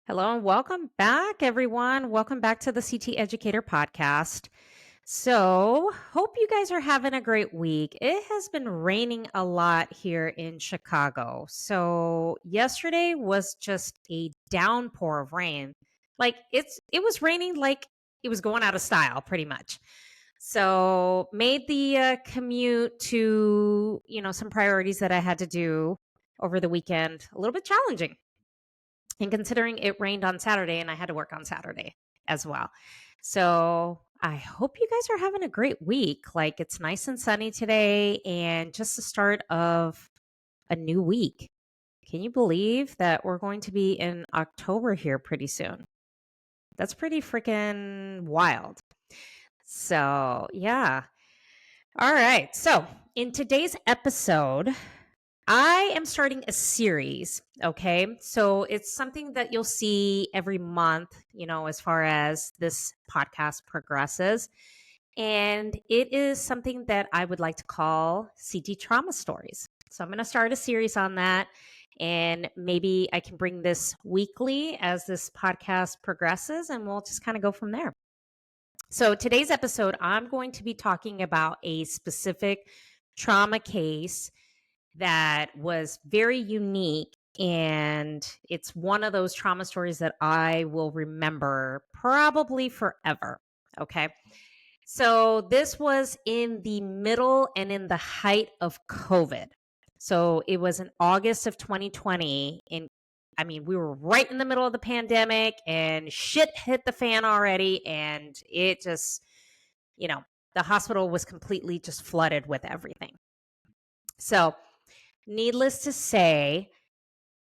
Hello and welcome back, everyone. Welcome back to the CT Educator podcast. So, hope you guys are having a great week. It has been raining a lot here in Chicago. So, yesterday was just a downpour of rain. It was raining like it was going out of style pretty much. So, made the commute to, some priorities that I had to do over the weekend a little bit challenging. And considering it rained on Saturday and I had to work on Saturday as well. So I hope you guys are having a great week. Like it's nice and sunny today and just the start of a new week. Can you believe that we're going to be in October here pretty soon? That's pretty freaking wild. So, yeah. All right. So, in today's episode, I am starting a series. Okay. So it's something that you'll see every month, as far as this podcast progresses. And it is something that I would like to call CT trauma stories. So I'm going to start a series on that. And maybe I can bring this weekly as this podcast progresses, and we'll just kind of go from there. So today's episode, I'm going to be talking about a specific trauma case that was very unique. And it's one of those trauma stories that I will remember probably forever. Okay. So this was in the middle and in the height of COVID. So it was in August of 2020. We were right in the middle of the pandemic and shit hit the fan already. And it just, the hospital was completely just flooded with everything. So, needless to say,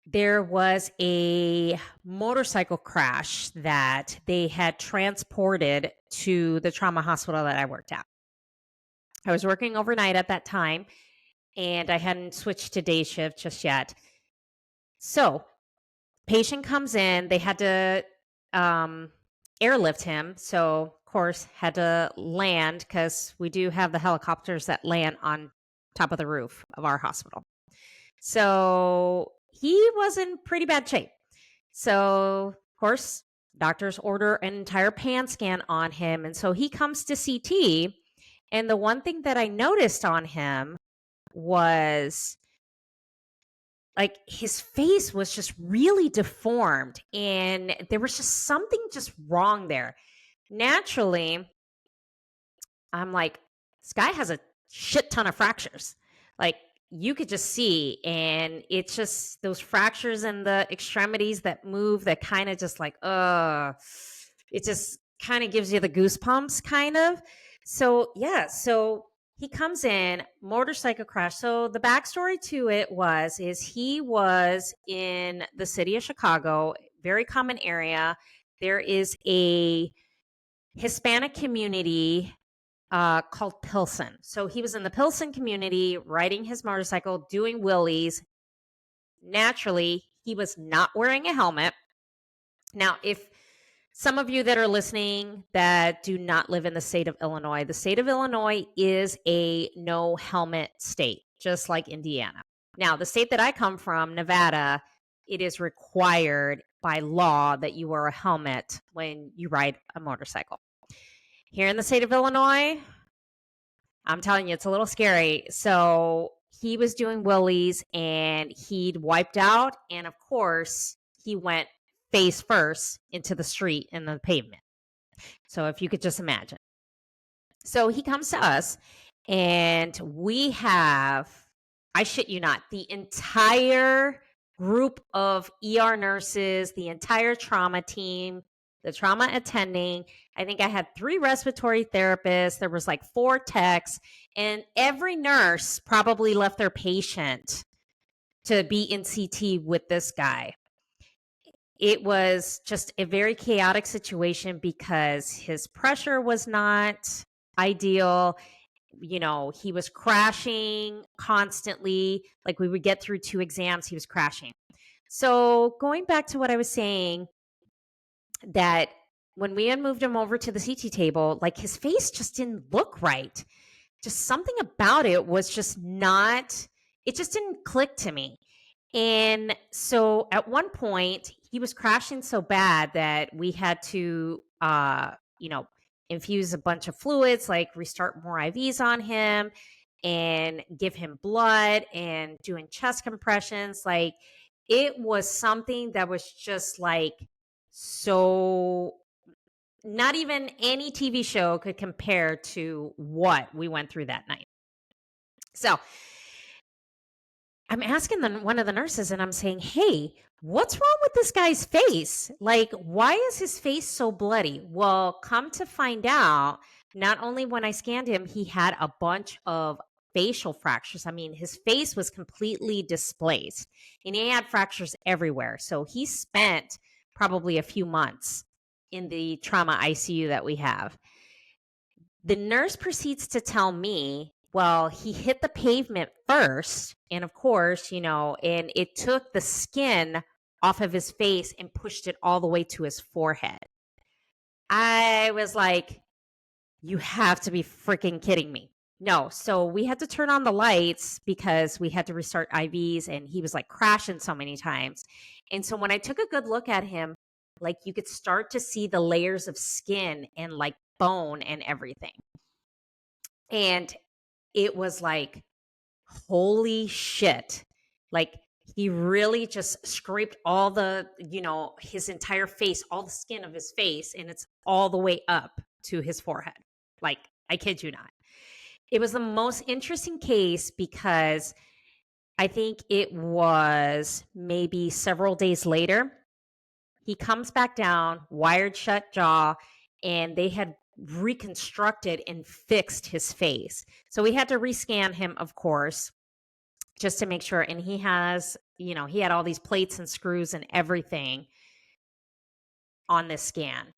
there was a motorcycle crash that they had transported to the trauma hospital that I worked at. I was working overnight at that time, and I hadn't switched to day shift just yet. So, patient comes in. They had to airlift him. So, of course, had to land because we do have the helicopters that land on top of the roof of our hospital. So he was in pretty bad shape. So, of course, doctors order an entire pan scan on him. And so he comes to CT. And the one thing that I noticed on him was like his face was just really deformed. And there was just something just wrong there. Naturally, I'm like, this guy has a shit ton of fractures. Like, you could just see, and it's just those fractures in the extremities that move that kind of just like, it just kind of gives you the goosebumps kind of. So, yeah, so he comes in, motorcycle crash. So the backstory to it is he was in the city of Chicago, very common area. There is a Hispanic community called Pilsen. So he was in the Pilsen community riding his motorcycle, doing wheelies. Naturally, he was not wearing a helmet. Now, if some of you that are listening that do not live in the state of Illinois, the state of Illinois is a no helmet state, just like Indiana. Now, the state that I come from, Nevada, it is required by law that you wear a helmet when you ride a motorcycle. Here in the state of Illinois, I'm telling you, it's a little scary. So he was doing wheelies and he'd wiped out. And of course, he went face first into the street and the pavement. So if you could just imagine. So he comes to us and we have, I shit you not, the entire group of ER nurses, the entire trauma team, the trauma attending. I think I had 3 respiratory therapists. There was like 4 techs, and every nurse probably left their patient to be in CT with this guy. It was just a very chaotic situation because his pressure was not ideal. He was crashing constantly. Like we would get through 2 exams, he was crashing. So going back to what I was saying, that when we had moved him over to the CT table, like his face just didn't look right. Just something about it was just not, it just didn't click to me. And so at one point, he was crashing so bad that we had to, you know, infuse a bunch of fluids, like restart more IVs on him and give him blood and doing chest compressions. Like it was something that was just like so not even any TV show could compare to what we went through that night. So I'm asking one of the nurses and I'm saying, hey, what's wrong with this guy's face? Like, why is his face so bloody? Well, come to find out, not only when I scanned him, he had a bunch of facial fractures. I mean, his face was completely displaced and he had fractures everywhere. So he spent probably a few months in the trauma ICU that we have. The nurse proceeds to tell me, well, he hit the pavement first. And of course, and it took the skin off of his face and pushed it all the way to his forehead. I was like, you have to be freaking kidding me. No. So we had to turn on the lights because we had to restart IVs and he was like crashing so many times. And so when I took a good look at him, like you could start to see the layers of skin and like bone and everything. And it was like, holy shit. Like he really just scraped all the, his entire face, all the skin of his face, and it's all the way up to his forehead. Like, I kid you not. It was the most interesting case because I think it was maybe several days later. He comes back down, wired shut jaw, and they had reconstructed and fixed his face. So we had to rescan him, of course, just to make sure. And he has, he had all these plates and screws and everything on this scan.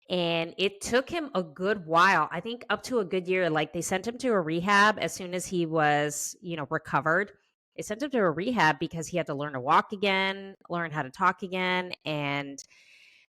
And it took him a good while, I think up to a good year. Like they sent him to a rehab as soon as he was, recovered. They sent him to a rehab because he had to learn to walk again, learn how to talk again. And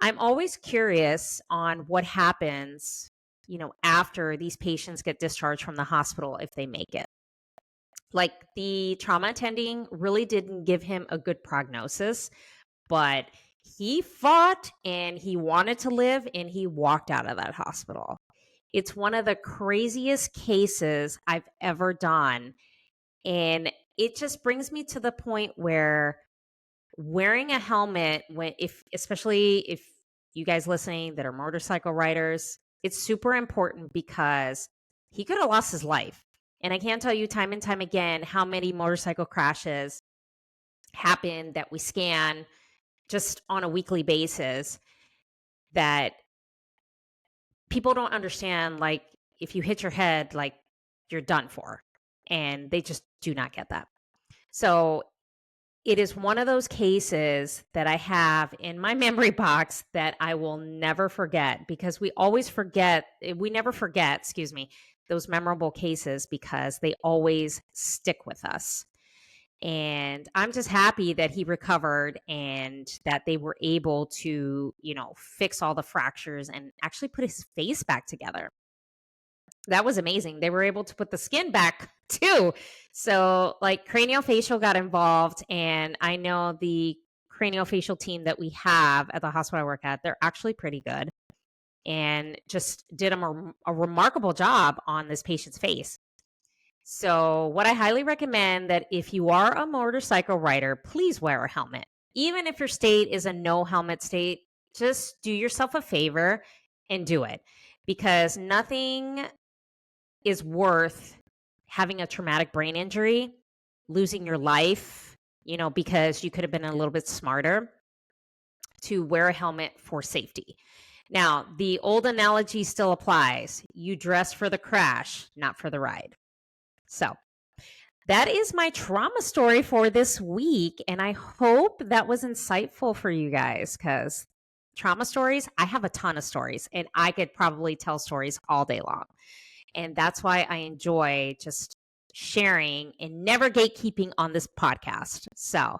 I'm always curious on what happens, after these patients get discharged from the hospital if they make it. Like the trauma attending really didn't give him a good prognosis, but he fought and he wanted to live and he walked out of that hospital. It's one of the craziest cases I've ever done. And it just brings me to the point where wearing a helmet, especially if you guys listening that are motorcycle riders, it's super important because he could have lost his life. And I can't tell you time and time again how many motorcycle crashes happen that we scan just on a weekly basis that people don't understand. Like if you hit your head, like you're done for. And they just do not get that. So it is one of those cases that I have in my memory box that I will never forget because we never forget, those memorable cases because they always stick with us. And I'm just happy that he recovered and that they were able to, fix all the fractures and actually put his face back together. That was amazing. They were able to put the skin back too. So like craniofacial got involved, and I know the craniofacial team that we have at the hospital I work at, they're actually pretty good and just did a remarkable job on this patient's face. So what I highly recommend that if you are a motorcycle rider, please wear a helmet. Even if your state is a no helmet state, just do yourself a favor and do it because nothing is worth having a traumatic brain injury, losing your life, because you could have been a little bit smarter to wear a helmet for safety. Now, the old analogy still applies. You dress for the crash, not for the ride. So that is my trauma story for this week. And I hope that was insightful for you guys because trauma stories, I have a ton of stories and I could probably tell stories all day long. And that's why I enjoy just sharing and never gatekeeping on this podcast. So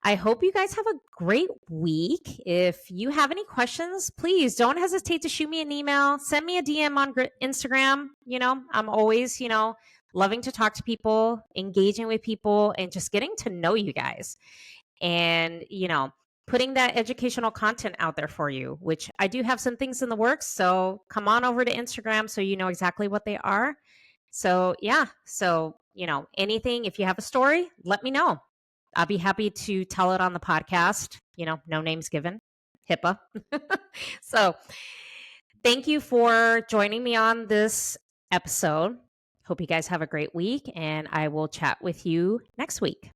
I hope you guys have a great week. If you have any questions, please don't hesitate to shoot me an email, send me a DM on Instagram. I'm always, loving to talk to people, engaging with people, and just getting to know you guys. And, putting that educational content out there for you, which I do have some things in the works. So come on over to Instagram so you know exactly what they are. So, yeah. So, anything, if you have a story, let me know. I'll be happy to tell it on the podcast. No names given, HIPAA. So, thank you for joining me on this episode. Hope you guys have a great week, and I will chat with you next week.